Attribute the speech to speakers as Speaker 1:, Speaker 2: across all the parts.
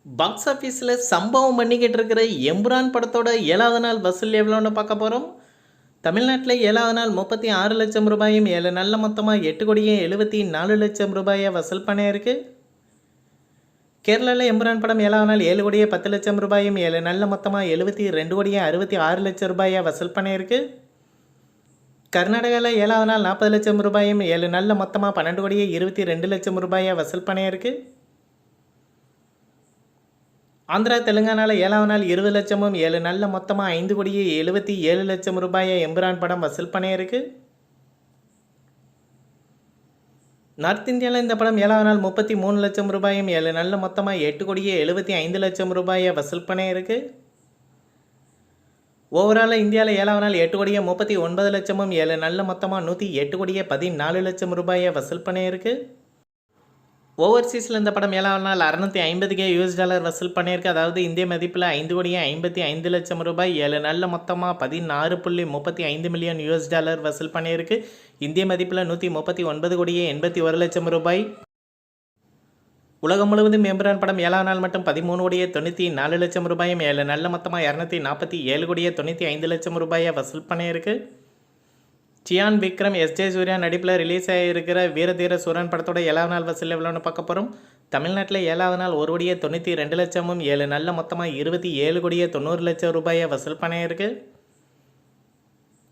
Speaker 1: Box ஆஃபீஸில் சம்பவம் பண்ணிக்கிட்டு இருக்கிற எம்புரான் படத்தோட 7வது நாள் வசூல் எவ்வளோன்னு பார்க்க போகிறோம். தமிழ்நாட்டில் 7வது நாள் 36 லட்சம் ரூபாயும் 7 நாளில் மொத்தமாக 8,74,00,000 வசூல் பண்ணியிருக்கு. கேரளாவில் எம்புரான் படம் 7வது நாள் 7,10,00,000 ரூபாயும் 7 நாளில் மொத்தமாக 72,66,00,000 வசூல் பண்ணியிருக்கு. கர்நாடகாவில் 7வது நாள் 40 லட்சம் ரூபாயும் 7 நாளில் மொத்தமாக 12,22,00,000 வசூல் பண்ணியிருக்கு. ஆந்திரா தெலுங்கானாவில் 7வது நாள் 20 லட்சமும் 7 நாளில் மொத்தமாக 5,77,00,000 எம்புரான் படம் வசூல் பண்ணியிருக்கு. நார்த் இந்தியாவில் இந்த படம் 7வது நாள் 33 லட்சம் ரூபாயும் 7 நாளில் மொத்தமாக 8,75,00,000 வசூல் பண்ணியிருக்கு. ஓவராலாக இந்தியாவில் 7வது நாள் 8,39,00,000 7 நாளில் மொத்தமாக 108,14,00,000 வசூல் பண்ணியிருக்கு. ஓவர்சீஸில் இந்த படம் 7வது நாள் $650,000 வசூல் பண்ணியிருக்கு. அதாவது இந்திய மதிப்பில் 5,55,00,000 7 நாளில் மொத்தமாக $16.35 மில்லியன் வசூல் பண்ணியிருக்கு. இந்திய மதிப்பில் $139,81,00,000. உலகம் முழுவதும் எம்புரான் படம் 7வது நாள் மட்டும் $13,94,00,000 7 நாளில் மொத்தமாக $247,95,00,000 வசூல் பண்ணியிருக்கு. சியான் விக்ரம் எஸ்.ஜே. சூர்யா நடிப்பில் ரிலீஸ் ஆகியிருக்கிற வீரதீர சூரன் படத்தோட 7வது நாள் வசூல் எவ்வளோன்னு பார்க்க போகிறோம். தமிழ்நாட்டில் 7வது நாள் 1,92,00,000 7 நாளில் மொத்தமாக $27,90,00,000 வசூல் பண்ணியிருக்கு.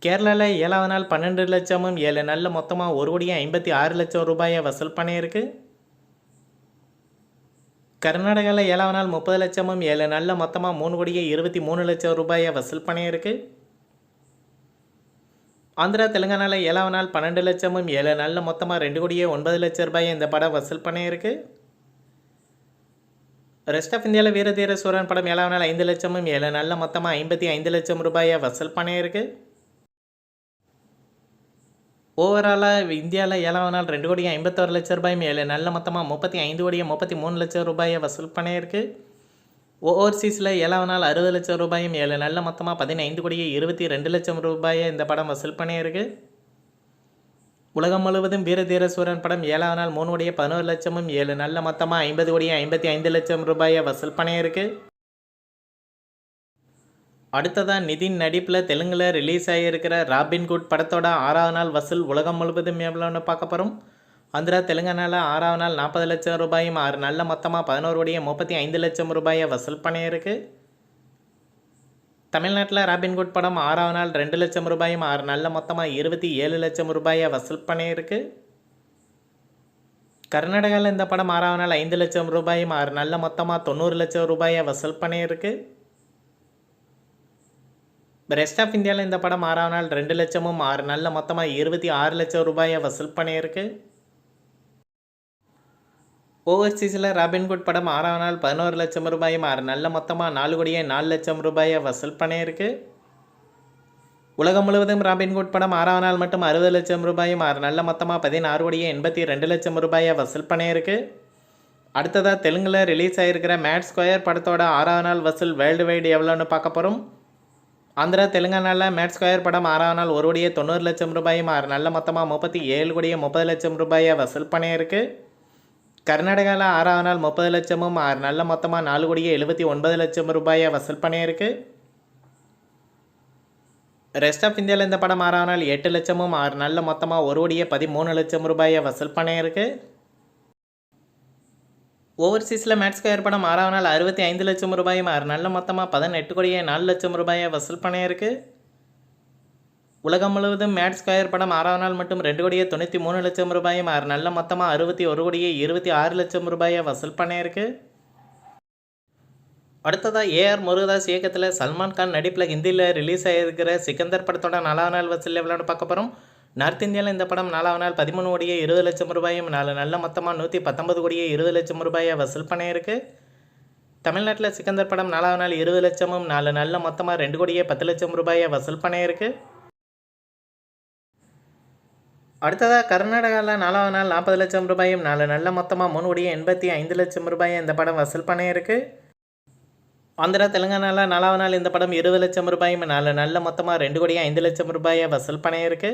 Speaker 1: கேரளாவில் 7வது நாள் 12 லட்சமும் 7 நாளில் மொத்தமாக $1,56,00,000 வசூல் பண்ணியிருக்கு. கர்நாடகாவில் 7வது நாள் 30 லட்சமும் 7 நாளில் மொத்தமாக $3,23,00,000 வசூல் பண்ணியிருக்கு. ஆந்திரா தெலுங்கானாவில் 7வது நாள் 12 லட்சமும் 7 நாளில் மொத்தமாக $2,09,00,000 இந்த படம் வசூல் பண்ணியிருக்கு. ரெஸ்ட் ஆஃப் இந்தியாவில் வீரதீர சூரன் படம் 7வது நாள் 5 லட்சமும் 7 நாளில் மொத்தமாக $55,00,000 வசூல் பண்ணியிருக்கு. ஓவராலாக இந்தியாவில் 7வது நாள் $2,51,00,000 7 நாளில் மொத்தமாக $35,33,00,000 வசூல் பண்ணியிருக்கு. ஓவர்சீஸில் 7வது நாள் $60 லட்சம் 7 நாளில் மொத்தமாக $15,22,00,000 இந்த படம் வசூல் பண்ணியிருக்கு. உலகம் முழுவதும் வீரதீர சூரன் படம் 7வது நாள் $3,11 லட்சமும் 7 நாளில் மொத்தமாக $50,55,00,000 வசூல் பண்ணியிருக்கு. அடுத்ததான் நிதின் நடிப்பில் தெலுங்கில் ரிலீஸ் ஆகியிருக்கிற ராபின்குட் படத்தோட 6வது நாள் வசூல் உலகம் முழுவதும் எவ்வளோன்னு பார்க்க போகிறோம். ஆந்திரா தெலுங்கானாவில் 6வது நாள் $40 லட்சம் 6 நாளில் மொத்தமாக $11,35,00,000 வசூல் பண்ணியிருக்கு. தமிழ்நாட்டில் ராபின்குட் படம் 6வது நாள் $2 லட்சம் 6 நாளில் மொத்தமாக $27,00,000 வசூல் பண்ணியிருக்கு. கர்நாடகாவில் இந்த படம் 6வது நாள் $5 லட்சம் 6 நாளில் மொத்தமாக $90,00,000 வசூல் பண்ணியிருக்கு. ரெஸ்ட் ஆஃப் இந்தியாவில் இந்த படம் 6வது நாள் 2 லட்சமும் 6 நாளில் மொத்தமாக $26,00,000 வசூல் பண்ணியிருக்கு. ஓவர்சீஸில் ராபின்குட் படம் 6வது நாள் $11 லட்சம் 6 நாளில் மொத்தமாக $4,04,00,000 வசூல் பண்ணியிருக்கு. உலகம் முழுவதும் ராபின்குட் படம் 6வது நாள் மட்டும் $60 லட்சம் 6 நாளில் மொத்தமாக $16,82,00,000 வசூல் பண்ணியிருக்கு. அடுத்ததாக தெலுங்கில் ரிலீஸ் ஆகியிருக்கிற மேட் ஸ்கொயர் படத்தோட 6வது நாள் வசூல் வேர்ல்டு வைடு எவ்வளோன்னு பார்க்க போகிறோம். ஆந்திரா தெலுங்கானாவில் மேட் ஸ்கொயர் படம் 6வது நாள் $1,90,00,000 6 நாளில் மொத்தமாக $37,30,00,000 வசூல் பண்ணியிருக்கு. கர்நாடகாவில் 6வது நாள் 30 லட்சமும் 6 நாளில் மொத்தமாக $4,79,00,000 வசூல் பண்ணியிருக்கு. ரெஸ்ட் ஆஃப் இந்தியாவில் இந்த படம் 6வது நாள் 8 லட்சமும் 6 நாளில் மொத்தமாக $1,13,00,000 வசூல் பண்ணியிருக்கு. ஓவர்சீஸில் மேட் ஸ்கொயர் படம் 6வது நாள் $65 லட்சம் 6 நாளில் மொத்தமாக $18,04,00,000 வசூல் பண்ணியிருக்கு. உலகம் முழுவதும் மேட் ஸ்கொயர் படம் 6வது நாள் மட்டும் $2,93,00,000 6 நாளில் மொத்தமாக $61,26,00,000 வசூல் பண்ணியிருக்கு. அடுத்ததாக ஏஆர் முருகதாஸ் இயக்கத்தில் சல்மான் கான் நடிப்பில் ஹிந்தியில் ரிலீஸ் ஆகியிருக்கிற சிக்கந்தர் படத்தோட 4வது நாள் வசூல் எவ்வளோன்னு பார்க்க போகிறோம். நார்த் இந்தியாவில் இந்த படம் 4வது நாள் $13,20,00,000 4 நாளில் மொத்தமாக $119,20,00,000 வசூல் பண்ணியிருக்கு. தமிழ்நாட்டில் சிக்கந்தர் படம் 4வது நாள் 20 லட்சமும் 4 நாளில் மொத்தமாக $2,10,00,000 வசூல் பண்ணியிருக்கு. அடுத்ததாக கர்நாடகாவில் 4வது நாள் $40 லட்சம் 4 நாளில் மொத்தமாக $3,85,00,000 இந்த படம் வசூல் பண்ணியிருக்கு. ஆந்திரா தெலுங்கானாவில் 4வது நாள் இந்த படம் $20 லட்சம் 4 நாளில் மொத்தமாக $2,05,00,000 வசூல் பண்ணியிருக்கு.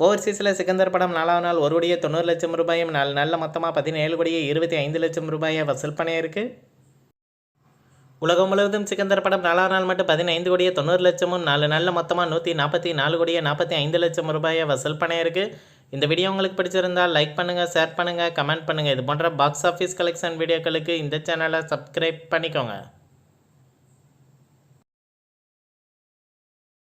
Speaker 1: ஓவர்சீஸில் சிக்கந்தர் படம் 4வது நாள் 1 கோடியே 90 லட்சம் ரூபாயும் 4 நாளில் மொத்தமாக 17 கோடியே 25 லட்சம் ரூபாயை வசூல் பண்ணியிருக்கு. உலகம் முழுவதும் சிக்கந்தர் படம் 4வது நாள் மட்டும் 15 கோடியே 90 லட்சமும் 4 நாளில் மொத்தமாக 144 கோடியே 45 லட்சம் ரூபாயை வசூல் பண்ணியிருக்கு. இந்த வீடியோ உங்களுக்கு பிடிச்சிருந்தால் லைக் பண்ணுங்கள், ஷேர் பண்ணுங்கள், கமெண்ட் பண்ணுங்கள். இது போன்ற பாக்ஸ் ஆஃபீஸ் கலெக்ஷன் வீடியோக்களுக்கு இந்த சேனலை சப்ஸ்கிரைப் பண்ணிக்கோங்க.